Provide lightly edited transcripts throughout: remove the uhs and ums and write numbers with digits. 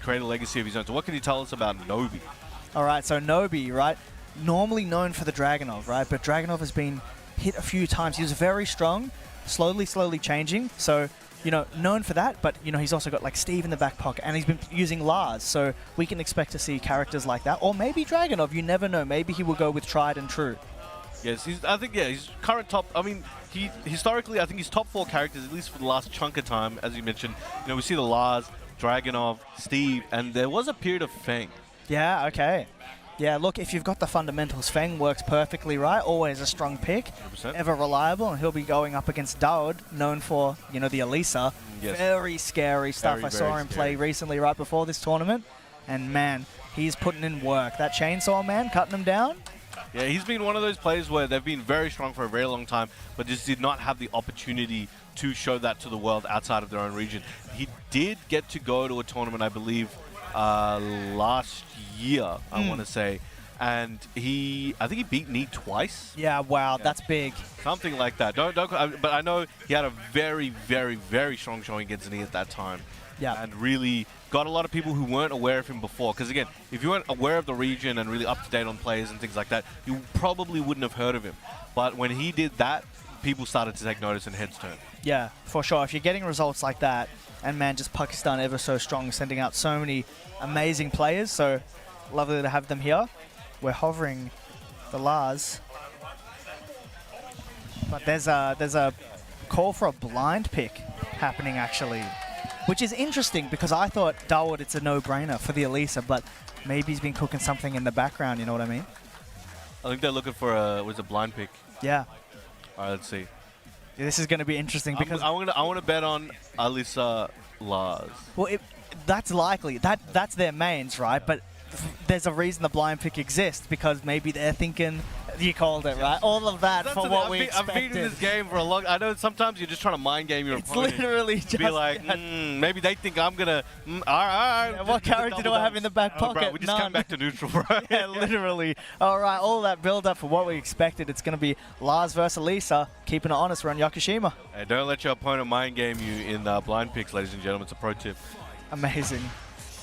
create a legacy of his own. So what can you tell us about Nobi? All right, so Nobi, right, normally known for the Dragunov, right, but Dragunov has been hit a few times. He was very strong, slowly changing. So, you know, known for that, but, you know, he's also got, like, Steve in the back pocket, and he's been using Lars, so we can expect to see characters like that. Or maybe Dragunov, you never know. Maybe he will go with tried and true. Yes, he's current top. I mean, historically, I think he's top 4 characters, at least for the last chunk of time, as you mentioned. You know, we see the Lars, Dragunov, Steve, and there was a period of Feng. Yeah, okay. Yeah, look, if you've got the fundamentals, Feng works perfectly, right? Always a strong pick, 100%. Ever reliable, and he'll be going up against Dawood, known for, you know, the Alisa. Yes. Very scary stuff. I saw him play recently right before this tournament, and man, he's putting in work. That chainsaw man, cutting him down. Yeah, he's been one of those players where they've been very strong for a very long time, but just did not have the opportunity to show that to the world outside of their own region. He did get to go to a tournament, I believe, last year, I want to say, and I think he beat Nee twice. Yeah, wow, that's big. Something like that. But I know he had a very, very, very strong showing against Nee at that time. Yeah. And really got a lot of people who weren't aware of him before. Because again, if you weren't aware of the region and really up to date on players and things like that, you probably wouldn't have heard of him. But when he did that, people started to take notice and heads turned. Yeah, for sure. If you're getting results like that, and man, just Pakistan ever so strong, sending out so many amazing players. So lovely to have them here. We're hovering the Lars. But there's a call for a blind pick happening, actually. Which is interesting, because I thought Dawood, it's a no-brainer for the Alisa, but maybe he's been cooking something in the background, you know what I mean? I think they're looking for a blind pick. Yeah. All right, let's see. Yeah, this is going to be interesting, because I want to bet on Alisa Lars. Well, that's likely. That's their mains, right? But there's a reason the blind pick exists, because maybe they're thinking, you called it, right? All of that for what we expected. I've been in this game for a long... I know sometimes you're just trying to mind game your opponent. It's literally just... Be like, maybe they think I'm going to... all right. Yeah, what character do I have in the back pocket? Bro, we just come back to neutral, bro. Yeah, literally. All right, all that build-up for what we expected. It's going to be Lars versus Alisa. Keeping it honest, we're on Yakushima. Hey, don't let your opponent mind game you in blind picks, ladies and gentlemen. It's a pro tip. Amazing.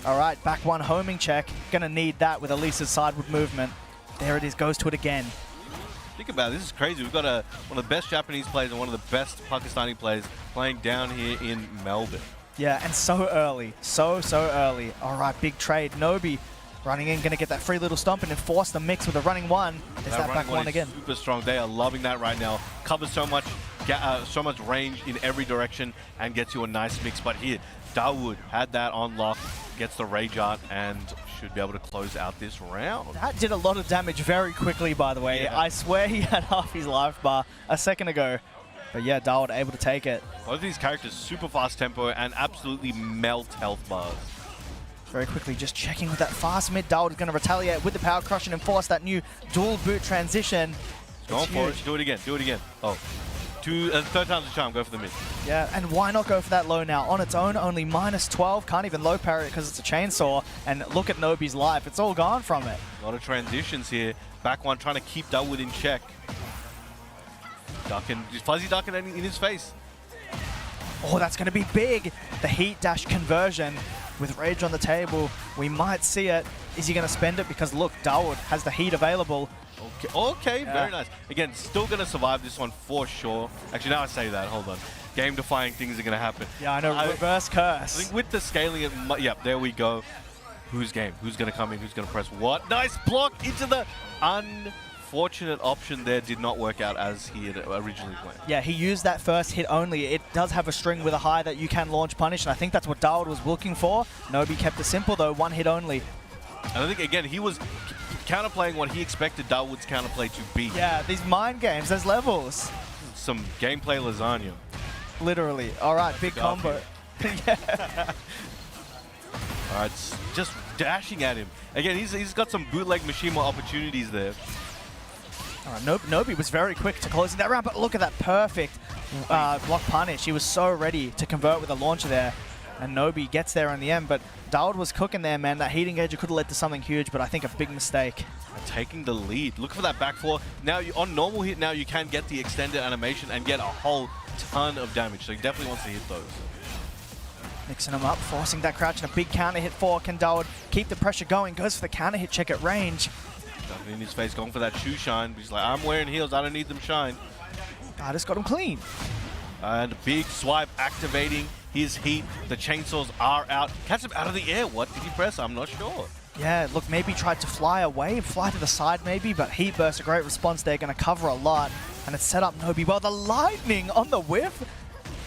All right, back one homing check. Going to need that with Alisa's sideward movement. There it is, goes to it again. Think about it, this is crazy. We've got one of the best Japanese players and one of the best Pakistani players playing down here in Melbourne. Yeah, and so early. So early. All right, big trade. Nobi running in, going to get that free little stomp and enforce the mix with a running one. There's that back one again. Super strong. They are loving that right now. Covers so much range in every direction and gets you a nice mix. But here, Dawood had that on lock, gets the rage art, and should be able to close out this round. That did a lot of damage very quickly, by the way. Yeah. I swear he had half his life bar a second ago. But yeah, Dawood able to take it. Both of these characters, super fast tempo and absolutely melt health bars. Very quickly, just checking with that fast mid. Dawood is going to retaliate with the power crush and enforce that new dual boot transition. Going for it. Do it again. Do it again. Oh. Third time's a charm, go for the mid. Yeah, and why not go for that low now? On its own, only -12, can't even low parry it because it's a chainsaw. And look at Nobi's life, it's all gone from it. A lot of transitions here. Back one trying to keep Dawood in check. Ducking, fuzzy ducking in his face. Oh, that's going to be big. The heat dash conversion with rage on the table. We might see it. Is he going to spend it? Because look, Dawood has the heat available. Okay, very nice. Again, still going to survive this one for sure. Actually, now I say that, hold on. Game-defying things are going to happen. Yeah, I know, reverse curse. I think with the scaling, yep, there we go. Who's game? Who's going to come in? Who's going to press what? Nice block into the unfortunate option there. Did not work out as he had originally planned. Yeah, he used that first hit only. It does have a string with a high that you can launch punish, and I think that's what Dawood was looking for. Nobi kept it simple, though, one hit only. And I think, again, he was counterplaying what he expected Dawood's counterplay to be. Yeah, these mind games, there's levels. Some gameplay lasagna. Literally. All right, big combo. Yeah. All right, just dashing at him. Again, he's got some bootleg Mishima opportunities there. All right, Nobi was very quick to closing that round, but look at that perfect block punish. He was so ready to convert with a launcher there. And Nobi gets there in the end, but Dawood was cooking there, man. That heat engager could have led to something huge, but I think a big mistake. Taking the lead. Look for that back four. Now, on normal hit now, you can get the extended animation and get a whole ton of damage, so he definitely wants to hit those. Mixing him up, forcing that crouch and a big counter hit for Can Dawood keep the pressure going. Goes for the counter hit check at range. Ducking in his face, going for that shoe shine. He's like, I'm wearing heels, I don't need them shine. I just got him clean. And a big swipe activating his heat. The chainsaws are out. Catch him out of the air. What did he press? I'm not sure. Yeah, look, maybe tried to fly away, fly to the side maybe, but Heat Burst, a great response there, going to cover a lot. And it's set up Nobi well. The lightning on the whiff.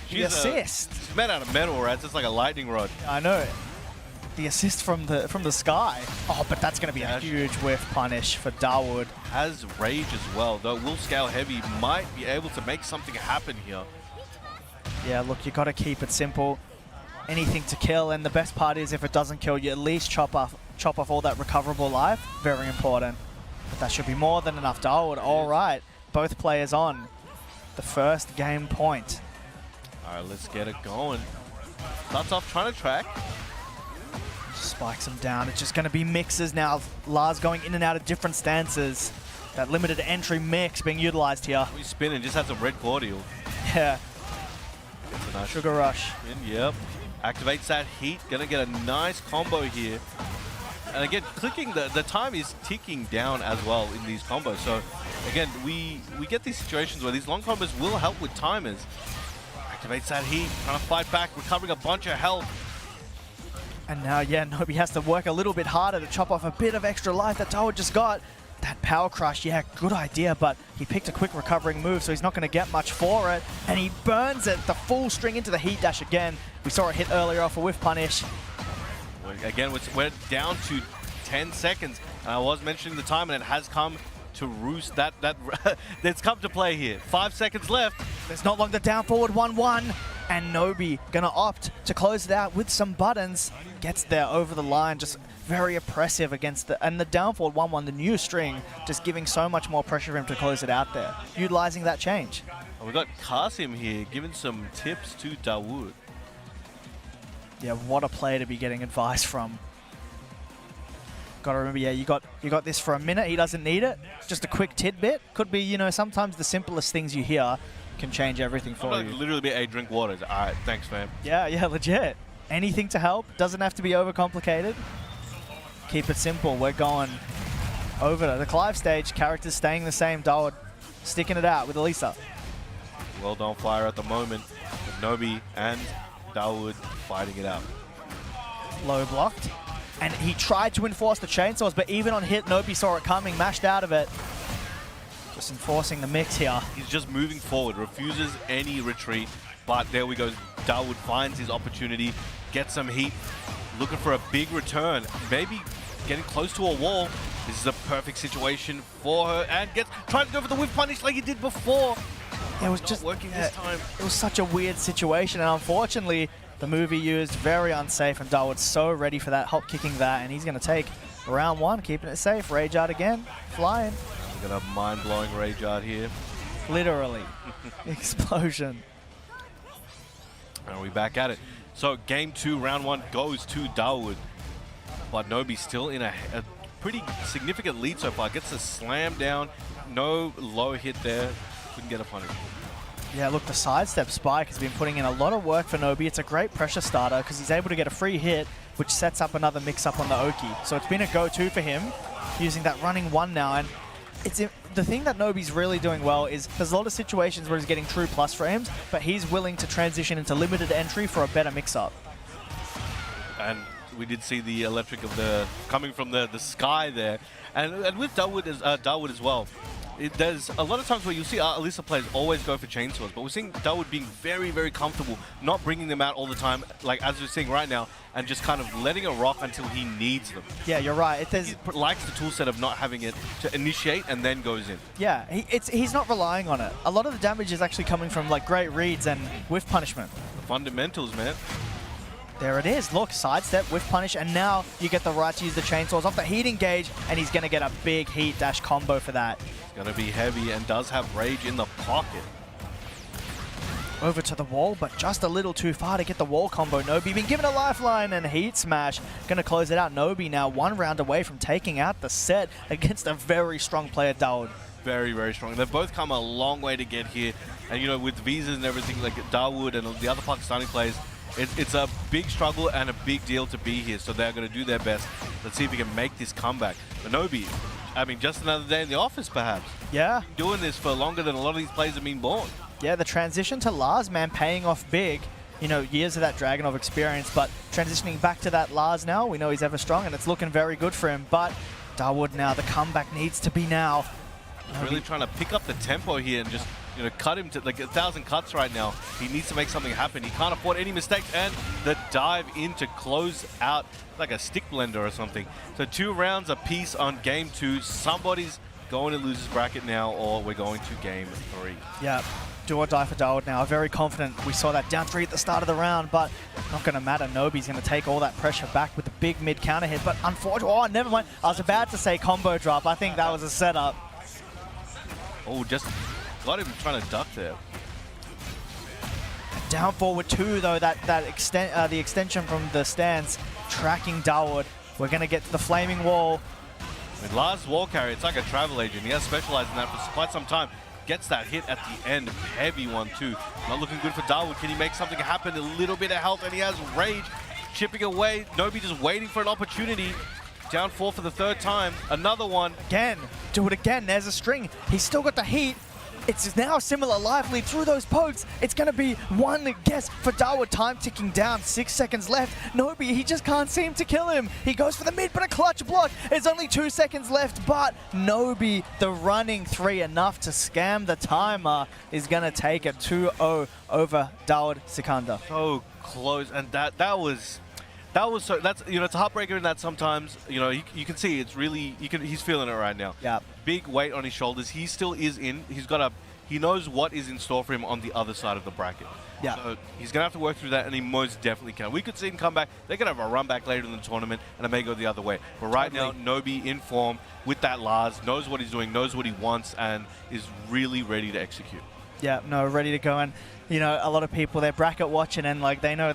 The assist. It's made out of metal, right? It's just like a lightning rod. I know. The assist from the sky. Oh, but that's going to be a huge whiff punish for Dawood. Has rage as well, though will scale heavy, might be able to make something happen here. Yeah, look, you got to keep it simple. Anything to kill, and the best part is if it doesn't kill, you at least chop off all that recoverable life. Very important. But that should be more than enough. Dawood, all right. Both players on. The first game point. All right, let's get it going. Starts off trying to track. Spikes him down. It's just going to be mixes now. Lars going in and out of different stances. That limited entry mix being utilized here. He's spinning, just had some red cordial. Yeah. Nice Sugar rush. Yep. Activates that heat. Gonna get a nice combo here. And again, clicking, the time is ticking down as well in these combos. So again, we get these situations where these long combos will help with timers. Activates that heat, trying to fight back, recovering a bunch of health. And now, yeah, Nobi has to work a little bit harder to chop off a bit of extra life that Dawood just got. That power crush, yeah, good idea, but he picked a quick recovering move, so he's not going to get much for it. And he burns it, the full string into the heat dash again. We saw a hit earlier off a whiff punish. Again, we're down to 10 seconds. And I was mentioning the time, and it has come to roost. It's come to play here. 5 seconds left. There's not long to down forward 1-1. And Nobi gonna opt to close it out with some buttons. Gets there over the line, just very oppressive against and the down forward 1-1, the new string, just giving so much more pressure for him to close it out there. Utilizing that change. We got Kasim here giving some tips to Dawood. Yeah, what a player to be getting advice from. Gotta remember, yeah, you got this for a minute. He doesn't need it. Just a quick tidbit. Could be, you know, sometimes the simplest things you hear can change everything for you. Literally be, hey, drink water. All right, thanks, fam. Yeah, legit. Anything to help. Doesn't have to be overcomplicated. Keep it simple. We're going over to the Clive stage. Characters staying the same. Dawood sticking it out with Alisa. Well done fire at the moment. With Nobi and Dawood fighting it out. Low blocked. And he tried to enforce the chainsaws, but even on hit, Nobi saw it coming, mashed out of it. Just enforcing the mix here. He's just moving forward, refuses any retreat. But there we go. Dawood finds his opportunity, gets some heat, looking for a big return. Maybe getting close to a wall. This is a perfect situation for her, and trying to go for the whiff punish like he did before. It was just working this time. It was such a weird situation, and unfortunately, the move he used very unsafe, and Dawood's so ready for that, hop kicking that, and he's going to take round one, keeping it safe. Rage Art again, flying. We're going to have mind-blowing Rage Art here. Literally. Explosion. And we're back at it. So game 2, round 1 goes to Dawood. But Nobi still in a pretty significant lead so far. Gets a slam down. No low hit there. Couldn't get a punish. Yeah, look, the sidestep spike has been putting in a lot of work for Nobi. It's a great pressure starter because he's able to get a free hit, which sets up another mix-up on the Oki. So it's been a go-to for him, using that running one now. And the thing that Nobi's really doing well is there's a lot of situations where he's getting true plus frames, but he's willing to transition into limited entry for a better mix-up. And we did see the electric of coming from the sky there. And with Dawood as well. There's a lot of times where you'll see Alisa players always go for chainsaws, but we're seeing Dawood being very, very comfortable, not bringing them out all the time, like as we're seeing right now, and just kind of letting it rock until he needs them. Yeah, you're right. He likes the toolset of not having it to initiate and then goes in. Yeah, he's not relying on it. A lot of the damage is actually coming from like great reads and whiff punishment. The fundamentals, man. There it is. Look, sidestep, whiff punish, and now you get the right to use the chainsaws off the heat engage, and he's going to get a big heat dash combo for that. Going to be heavy and does have rage in the pocket. Over to the wall, but just a little too far to get the wall combo. Nobi been given a lifeline and heat smash. Going to close it out. Nobi now 1 round away from taking out the set against a very strong player, Dawood. Very, very strong. They've both come a long way to get here. And, you know, with visas and everything, like Dawood and the other Pakistani players, It's a big struggle and a big deal to be here, so they're going to do their best. Let's see if we can make this comeback. But Nobi, I mean, just another day in the office, perhaps. Yeah. Been doing this for longer than a lot of these players have been born. Yeah, the transition to Lars, man, paying off big. You know, years of that Dragunov experience, but transitioning back to that Lars now, we know he's ever strong, and it's looking very good for him. But Dawood now, the comeback needs to be now. Really trying to pick up the tempo here and just, you know, cut him to like 1,000 cuts right now. He needs to make something happen. He can't afford any mistakes, and the dive in to close out like a stick blender or something. So 2 rounds apiece on game 2. Somebody's going to lose his bracket now, or we're going to game 3. Yeah. Do or die for Dawood now. Very confident. We saw that down 3 at the start of the round, but not going to matter. Nobi's going to take all that pressure back with the big mid counter hit, but unfortunately, oh, never mind. I was about to say combo drop. I think that was a setup. Oh, just got him trying to duck there. Down forward 2, though, the extension from the stance, tracking Dawood. We're going to get to the flaming wall. With Lars' wall carry, it's like a travel agent. He has specialized in that for quite some time. Gets that hit at the end. Heavy one, too. Not looking good for Dawood. Can he make something happen? A little bit of health, and he has Rage chipping away. Nobi just waiting for an opportunity. Down 4 for the 3rd time. Another one. Again. Do it again. There's a string. He's still got the heat. It's now similar live lead through those pokes. It's going to be one guess for Dawood. Time ticking down. 6 seconds left. Nobi, he just can't seem to kill him. He goes for the mid, but a clutch block. It's only 2 seconds left, but Nobi, the running 3, enough to scam the timer, is going to take it 2-0 over Dawood Sikandar. So close, and that was so, that's, you know, it's a heartbreaker in that sometimes, you know, you can see it's really, he's feeling it right now. Yeah. Big weight on his shoulders. He still is in. He knows what is in store for him on the other side of the bracket. Yeah. So he's going to have to work through that, and he most definitely can. We could see him come back. They're going to have a run back later in the tournament, and it may go the other way. But right now, Nobi in form with that Lars, knows what he's doing, knows what he wants, and is really ready to execute. Yeah, no, ready to go. And, you know, a lot of people, they're bracket watching, and, like, they know